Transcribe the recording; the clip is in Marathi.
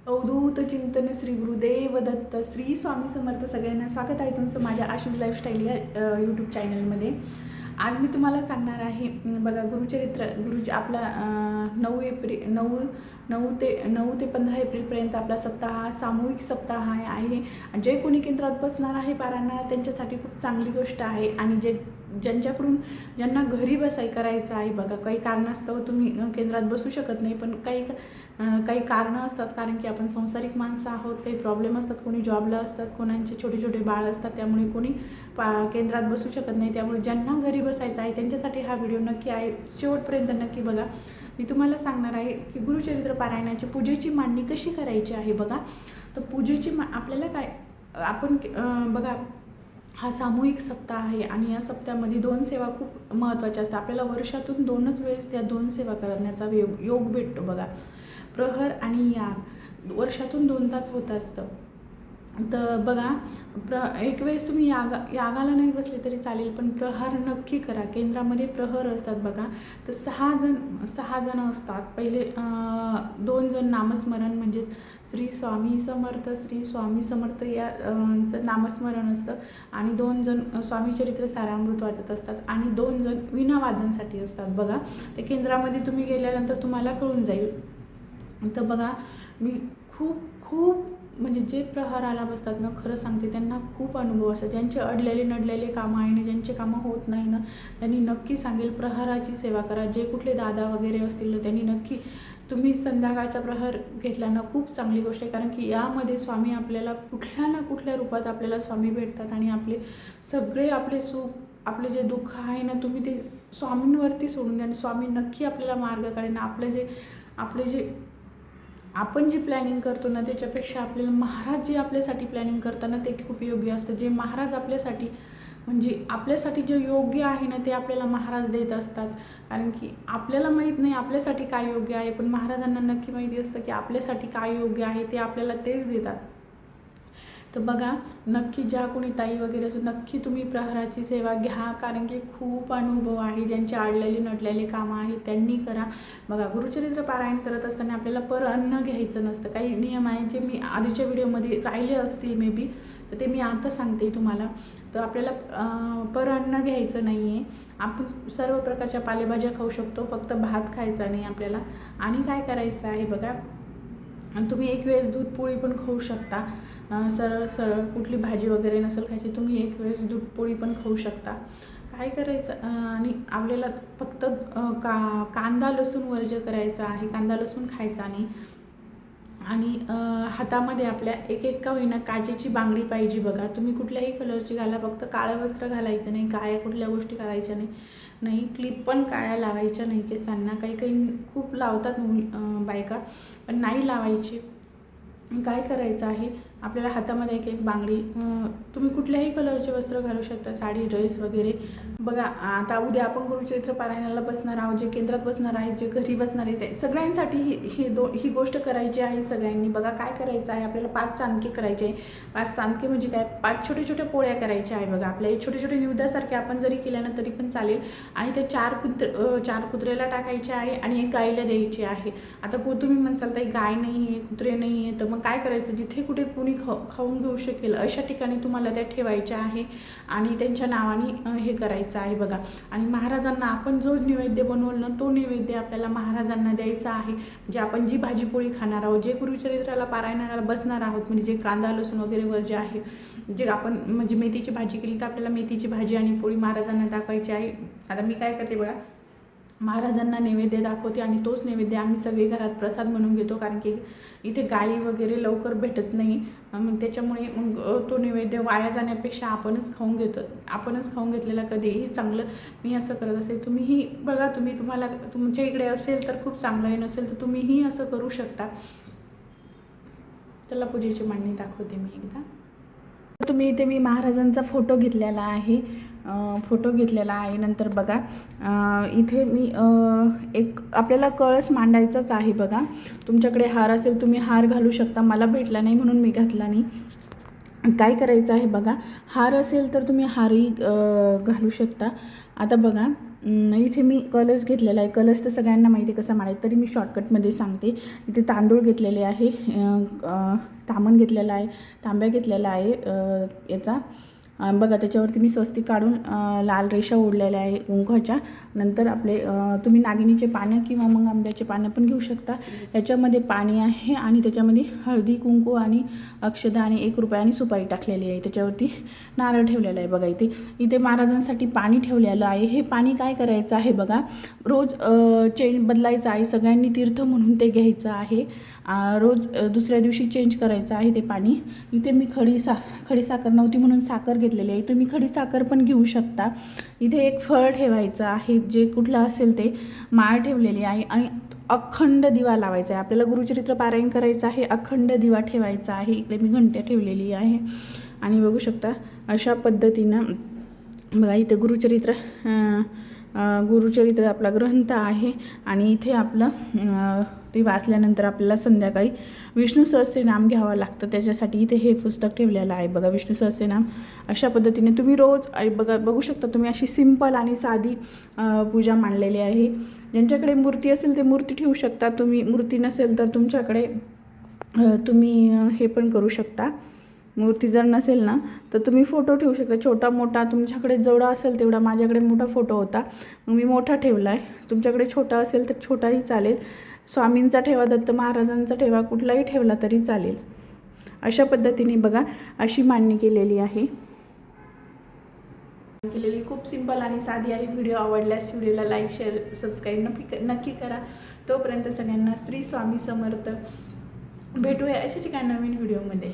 अवधूत चिंतन श्री गुरुदेव दत्त श्री स्वामी समर्थ सगळ्यांना स्वागत आहे तुमचं माझ्या आशीष लाईफस्टाईल या यूट्यूब चॅनलमध्ये। आज मी तुम्हाला सांगणार आहे बघा गुरुचरित्र गुरुजी आपला 9 ते 15 एप्रिलपर्यंत आपला सप्ताह सामूहिक सप्ताह आहे। जे कोणी केंद्रात बसणार आहे पारायणाला त्यांच्यासाठी खूप चांगली गोष्ट आहे आणि ज्यांना घरी बसाई करायचं आहे बघा काही कारणास्तव तुम्ही केंद्रात बसू शकत नाही, पण काही कारणं असतात, कारण की आपण संसारिक माणसं आहोत, काही प्रॉब्लेम असतात, कोणी जॉबला असतात, कोणाचे छोटे छोटे बाळ असतात, त्यामुळे कोणी केंद्रात बसू शकत नाही। त्यामुळे ज्यांना घरी बसायचं आहे त्यांच्यासाठी हा व्हिडिओ नक्की आहे, शेवटपर्यंत नक्की बघा। मी तुम्हाला सांगणार आहे की गुरुचरित्र पारायणाची पूजेची मांडणी कशी करायची आहे बघा। तर पूजेची आपल्याला काय आपण बघा हा सामूहिक सप्ताह आहे आणि या सप्त्यामध्ये 2 सेवा खूप महत्त्वाच्या असतात। आपल्याला वर्षातून 2च वेळेस त्या 2 सेवा करण्याचा योग भेटतो बघा, प्रहर आणि याग वर्षातून 2 तास होत असतं। तर बघा एक वेळेस तुम्ही यागाला नाही बसले तरी चालेल, पण प्रहार नक्की करा। केंद्रामध्ये प्रहर असतात बघा, तर 6 जण असतात। पहिले 2 जण नामस्मरण म्हणजे श्री स्वामी समर्थ याचं नामस्मरण असतं आणि 2 जण स्वामी चरित्र सारामृत वाचत असतात आणि 2 जण वीणावादनसाठी असतात बघा। ते केंद्रामध्ये तुम्ही गेल्यानंतर तुम्हाला कळून जाईल। तर बघा मी खूप म्हणजे जे प्रहाराला बसतात ना, खरं सांगते त्यांना खूप अनुभव असतात। ज्यांचे नडलेले कामं आहे ना, ज्यांचे कामं होत नाही ना, त्यांनी नक्की सांगेल प्रहाराची सेवा करा। जे कुठले दादा वगैरे असतील ना, त्यांनी नक्की तुम्ही संध्याकाळचा प्रहर घेतला ना, खूप चांगली गोष्ट आहे, कारण की यामध्ये स्वामी आपल्याला कुठल्या ना कुठल्या रूपात आपल्याला स्वामी भेटतात आणि आपले सुख आपले जे दुःख आहे ना, तुम्ही ते स्वामींवरती सोडून द्या। स्वामी नक्की आपल्याला मार्ग काढेल। आपण जी प्लॅनिंग करतो ना, त्याच्यापेक्षा आपल्याला महाराज जे आपल्यासाठी प्लॅनिंग करताना ते खूप योग्य असतं। जे महाराज आपल्यासाठी जे योग्य आहे ना, ते आपल्याला महाराज देत असतात, कारण की आपल्याला माहीत नाही आपल्यासाठी काय योग्य आहे, पण महाराजांना नक्की माहिती असतं की आपल्यासाठी काय योग्य आहे, ते आपल्याला तेच देतात। तर बघा नक्की ज्या कोणी ताई वगैरे असं नक्की तुम्ही प्रहराची सेवा घ्या, कारण की खूप अनुभव आहे। ज्यांचे नडलेले कामं आहेत त्यांनी करा बघा। गुरुचरित्र पारायण करत असताना आपल्याला अन्न घ्यायचं नसतं। काही नियम आहेत जे मी आधीच्या व्हिडिओमध्ये राहिले असतील मे बी, तर ते मी आता सांगते तुम्हाला। तर आपल्याला अन्न घ्यायचं नाही आहे। आपण सर्व प्रकारच्या पालेभाज्या खाऊ शकतो, फक्त भात खायचा नाही आपल्याला। आणि काय करायचं आहे बघा, तुम्ही एक वेळेस दूध पोळी पण खाऊ शकता। सरळ कुठली भाजी वगैरे नसेल खायची, तुम्ही एक वेळेस दूध पोळी पण खाऊ शकता। काय करायचं आणि आपल्याला फक्त कांदा लसूण वर्ज्य करायचा आहे, कांदा लसूण खायचा नाही। आणि हातामध्ये आपल्या एक का होईना काचेची बांगडी पाहिजे बघा। तुम्ही कुठल्याही कलरची घाला, फक्त काळं वस्त्र घालायचं नाही, काळ्या कुठल्या गोष्टी घालायच्या नाही। क्लिप पण काळ्या लावायच्या नाही केसांना। काही खूप लावतात बायका, पण नाही लावायची। काय करायचं आहे आपल्याला हातामध्ये एक बांगडी, तुम्ही कुठल्याही कलरचे वस्त्र घालू शकता, साडी ड्रेस वगैरे बघा। आता उद्या आपण गुरुचरित्र पारायणाला बसणार आहोत, जे केंद्रात बसणार आहेत, जे घरी बसणार आहेत, सगळ्यांसाठी ही गोष्ट करायची आहे सगळ्यांनी बघा। काय करायचं आहे आपल्याला 5 सांदके करायचे आहे। 5 सांदके म्हणजे काय, 5 छोट्या पोळ्या करायच्या आहे बघा। आपल्या छोटे निवेद्यासारखे आपण जरी केल्या ना तरी पण चालेल। आणि ते 4 कुत्र्याला टाकायचे आहे आणि 1 गाईला द्यायची आहे। आता तुम्ही म्हणसाल ताई गाय नाही आहे, कुत्रे नाही आहे, तर मग काय करायचं, जिथे कुठे कोणी खाऊन घेऊ शकेल अशा ठिकाणी तुम्हाला त्या ठेवायच्या आहे आणि त्यांच्या नावाने हे करायचं आहे बघा। आणि महाराजांना आपण जो नैवेद्य बनवलं ना, तो नैवेद्य आपल्याला महाराजांना द्यायचा आहे। म्हणजे आपण जी भाजीपोळी खाणार आहोत, जे गुरुचरित्राला पारायणाला बसणार आहोत, म्हणजे जे कांदा लसूण वगैरे वर्ज्य आहे, जे आपण म्हणजे मेथीची भाजी केली तर आपल्याला मेथीची भाजी आणि पोळी महाराजांना दाखवायची आहे। आता मी काय करते बघा, महाराजांना नैवेद्य दाखवते आणि तोच नैवेद्य आम्ही सगळे घरात प्रसाद म्हणून घेतो, कारण की इथे गाई वगैरे लवकर भेटत नाही। मग त्याच्यामुळे तो नैवेद्य वाया जाण्यापेक्षा आपणच खाऊन घेतलेला कधीही चांगलं। मी असं करत असेल, तुम्हीही बघा, तुम्हाला तुमच्या इकडे असेल तर खूप चांगलं आहे, नसेल तर तुम्हीही असं करू शकता। चला पूजेची मांडणी दाखवते मी एकदा। तुम्ही इथे मी महाराजांचा फोटो घेतलेला आहे। नंतर बघा इथे मी एक आपल्याला कळस मांडायचाच आहे बघा। तुमच्याकडे हार असेल तुम्ही हार घालू शकता, मला भेटला नाही म्हणून मी घातला नाही। काय करायचं आहे बघा, हार असेल तर तुम्ही हारही घालू शकता। आता बघा इथे मी कलश घेतलेला आहे. कलश तर सगळ्यांना माहिती आहे कसा मांडायचा, तरी मी शॉर्टकटमध्ये सांगते. इथे तांदूळ घेतलेले आहे, तामण घेतलेला आहे, तांब्या घेतलेला आहे याचा. बघा त्याच्यावरती मी स्वस्तिक काढून लाल रेषा ओढलेल्या आहे कुंकवाच्या. नंतर आपले तुम्ही नागिनीचे पानं किंवा मग आंब्याचे पानं पण घेऊ शकता. याच्यामध्ये पाणी आहे आणि त्याच्यामध्ये हळदी कुंकू आणि अक्षदा आणि 1 रुपया आणि सुपारी टाकलेली आहे. त्याच्यावरती नारळ ठेवलेला आहे. बघा इथे महाराजांसाठी पाणी ठेवलेलं आहे. हे पाणी काय करायचं आहे बघा, रोज चेंज बदलायचं आहे. सगळ्यांनी तीर्थ म्हणून ते घ्यायचं आहे. रोज दुसऱ्या दिवशी चेंज करायचं आहे ते पाणी. इथे मी खडी साखर नव्हती म्हणून साखर घेतलेली आहे. तुम्ही खडी साखर पण घेऊ शकता. इथे एक फळ ठेवायचं आहे, जे कुठलं असेल ते. माळ ठेवलेली आहे आणि अखंड दिवा लावायचा आहे. आपल्याला गुरुचरित्र पारायण करायचं आहे, अखंड दिवा ठेवायचा आहे. इकडे मी घंट्या ठेवलेली आहे आणि बघू शकता अशा पद्धतीनं. बघा इथे गुरुचरित्र आपला ग्रंथ आहे आणि इथे आपलं ते वाचल्यानंतर आपल्याला संध्याकाळी विष्णू सहस्त्रनाम घ्यावं लागतं. त्याच्यासाठी इथे हे पुस्तक ठेवलेलं आहे. बघा विष्णू सहस्त्रनाम अशा पद्धतीने तुम्ही रोज बघू शकता. तुम्ही अशी सिंपल आणि साधी पूजा मांडलेली आहे. ज्यांच्याकडे मूर्ती असेल ते मूर्ती ठेवू शकता. तुम्ही मूर्ती नसेल तर तुमच्याकडे तुम्ही हे पण करू शकता. मूर्ती जर नसेल ना तर तुम्ही फोटो ठेवू शकता, छोटा मोठा तुमच्याकडे जेवढा असेल तेवढा. माझ्याकडे मोठा फोटो होता, मग मी मोठा ठेवला आहे. तुमच्याकडे छोटा असेल तर छोटाही चालेल. स्वामींचा ठेवा, दत्त महाराजांचा ठेवा, कुठलाही ठेवला तरी चालेल. अशा पद्धतीने बघा अशी मांडणी केलेली आहे. खूप सिंपल आणि साधी आहे. व्हिडिओ आवडल्यास व्हिडिओला लाईक, शेअर, सबस्क्राईब नक्की करा. तोपर्यंत सगळ्यांना श्री स्वामी समर्थ. भेटूया अशाच एका नवीन व्हिडिओमध्ये.